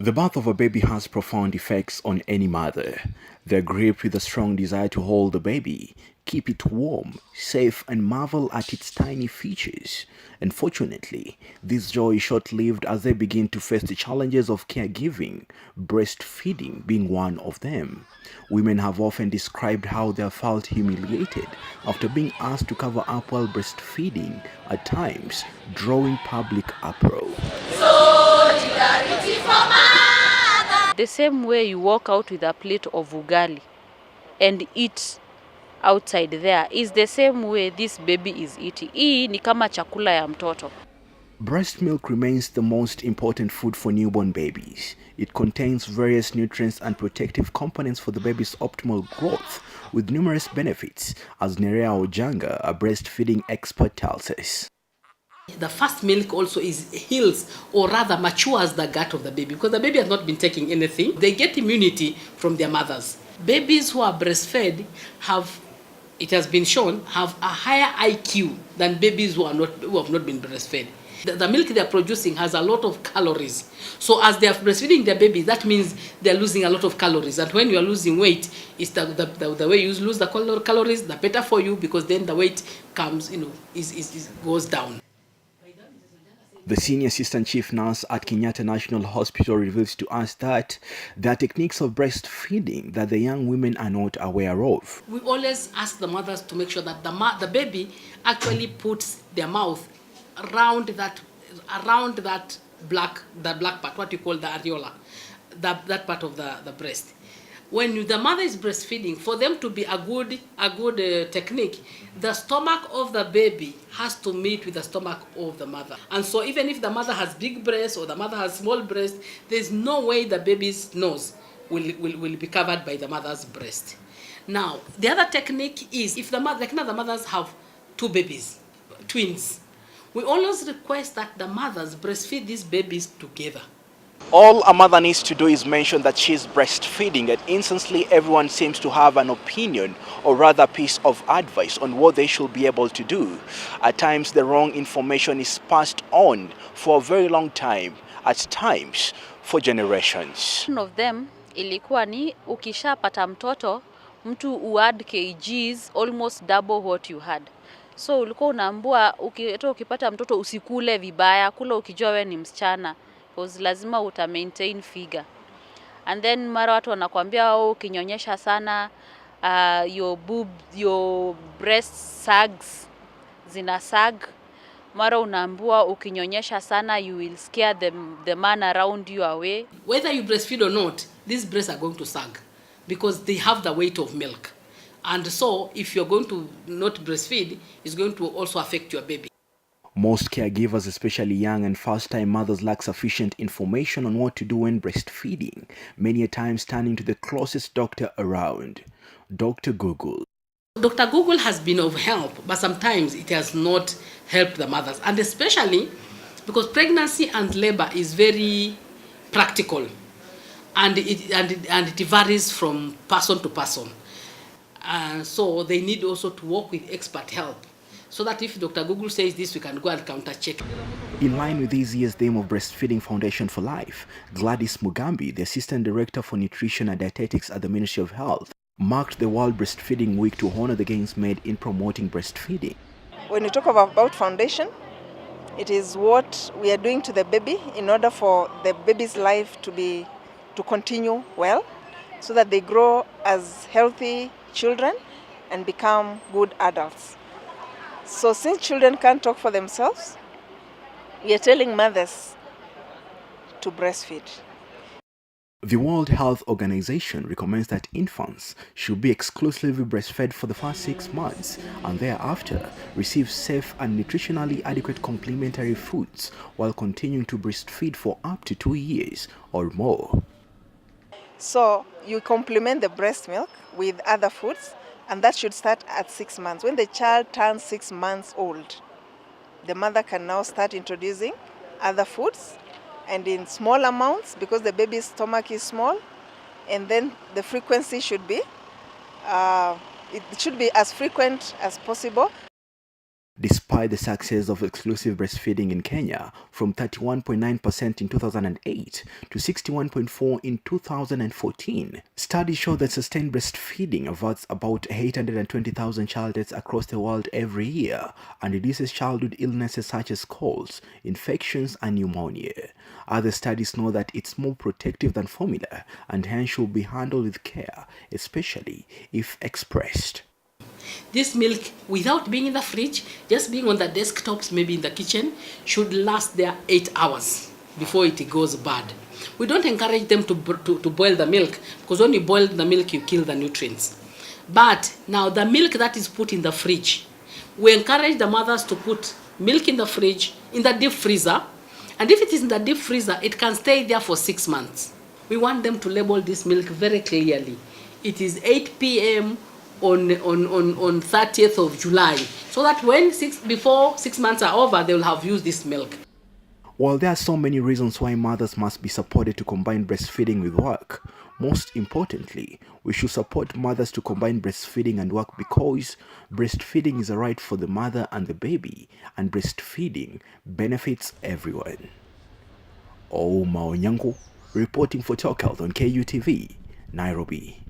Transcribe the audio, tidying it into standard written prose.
The birth of a baby has profound effects on any mother. They're gripped with a strong desire to hold the baby, keep it warm, safe, and marvel at its tiny features. Unfortunately, this joy is short-lived as they begin to face the challenges of caregiving, breastfeeding being one of them. Women have often described how they have felt humiliated after being asked to cover up while breastfeeding, at times drawing public uproar. The same way you walk out with a plate of ugali and eat outside there is the same way this baby is eating. Hii ni kama chakula ya mtoto. Breast milk remains the most important food for newborn babies. It contains various nutrients and protective components for the baby's optimal growth, with numerous benefits, as Nerea Ojanga, a breastfeeding expert, tells us. The first milk also heals, or rather matures, the gut of the baby, because the baby has not been taking anything. They get immunity from their mothers. Babies who are breastfed have, it has been shown, have a higher IQ than babies who have not been breastfed. The milk they are producing has a lot of calories. So as they are breastfeeding their baby, that means they are losing a lot of calories. And when you are losing weight, it's the way you lose the calories, the better for you, because then the weight comes, goes down. The senior assistant chief nurse at Kenyatta National Hospital reveals to us that there are techniques of breastfeeding that the young women are not aware of. We always ask the mothers to make sure that the baby actually puts their mouth around that black part, what you call the areola, that part of the breast. When the mother is breastfeeding, for them to be a good technique, the stomach of the baby has to meet with the stomach of the mother. And so even if the mother has big breasts or the mother has small breasts, there's no way the baby's nose will be covered by the mother's breast. Now, the other technique is if the mothers have two babies, twins, we always request that the mothers breastfeed these babies together. All a mother needs to do is mention that she's breastfeeding, and instantly everyone seems to have an opinion, or rather piece of advice on what they should be able to do. At times the wrong information is passed on for a very long time, at times for generations. One of them ilikuwa ni ukishapata mtoto, mtu uadd kgs almost double what you had. So ulikuwa unaambua ukipata mtoto usikule vibaya, kula ukijua wewe ni msichana. Because lazima uta maintain figure. And then mara watu wanakuambia ukinyonyesha sana your breast sags, zina sag. Mara unaambua ukinyonyesha sana you will scare the man around you away. Whether you breastfeed or not, these breasts are going to sag because they have the weight of milk. And so if you're going to not breastfeed, it's going to also affect your baby. Most caregivers, especially young and first-time mothers, lack sufficient information on what to do when breastfeeding, many a times turning to the closest doctor around, Dr. Google. Dr. Google has been of help, but sometimes it has not helped the mothers, and especially because pregnancy and labor is very practical, and it varies from person to person. So they need also to work with expert help, so that if Dr. Google says this, we can go and counter-check. In line with this year's theme of Breastfeeding Foundation for Life, Gladys Mugambi, the Assistant Director for Nutrition and Dietetics at the Ministry of Health, marked the World Breastfeeding Week to honor the gains made in promoting breastfeeding. When you talk about foundation, it is what we are doing to the baby in order for the baby's life to continue well, so that they grow as healthy children and become good adults. So since children can't talk for themselves, we are telling mothers to breastfeed. The World Health Organization recommends that infants should be exclusively breastfed for the first 6 months and thereafter receive safe and nutritionally adequate complementary foods while continuing to breastfeed for up to 2 years or more. So you complement the breast milk with other foods, and that should start at 6 months. When the child turns 6 months old, the mother can now start introducing other foods, and in small amounts because the baby's stomach is small, and then the frequency should be, it should be as frequent as possible. Despite the success of exclusive breastfeeding in Kenya from 31.9% in 2008 to 61.4% in 2014, studies show that sustained breastfeeding averts about 820,000 child deaths across the world every year and reduces childhood illnesses such as colds, infections, and pneumonia. Other studies know that it's more protective than formula and hence should be handled with care, especially if expressed. This milk, without being in the fridge, just being on the desktops, maybe in the kitchen, should last there 8 hours before it goes bad. We don't encourage them to boil the milk, because when you boil the milk, you kill the nutrients. But now the milk that is put in the fridge, we encourage the mothers to put milk in the fridge, in the deep freezer, and if it is in the deep freezer, it can stay there for 6 months. We want them to label this milk very clearly. It is 8 p.m. on 30th of July, so that before 6 months are over, they will have used this milk. While there are so many reasons why mothers must be supported to combine breastfeeding with work, most importantly, we should support mothers to combine breastfeeding and work because breastfeeding is a right for the mother and the baby, and breastfeeding benefits everyone. Ouma Onyango, reporting for Talk Health on KUTV, Nairobi.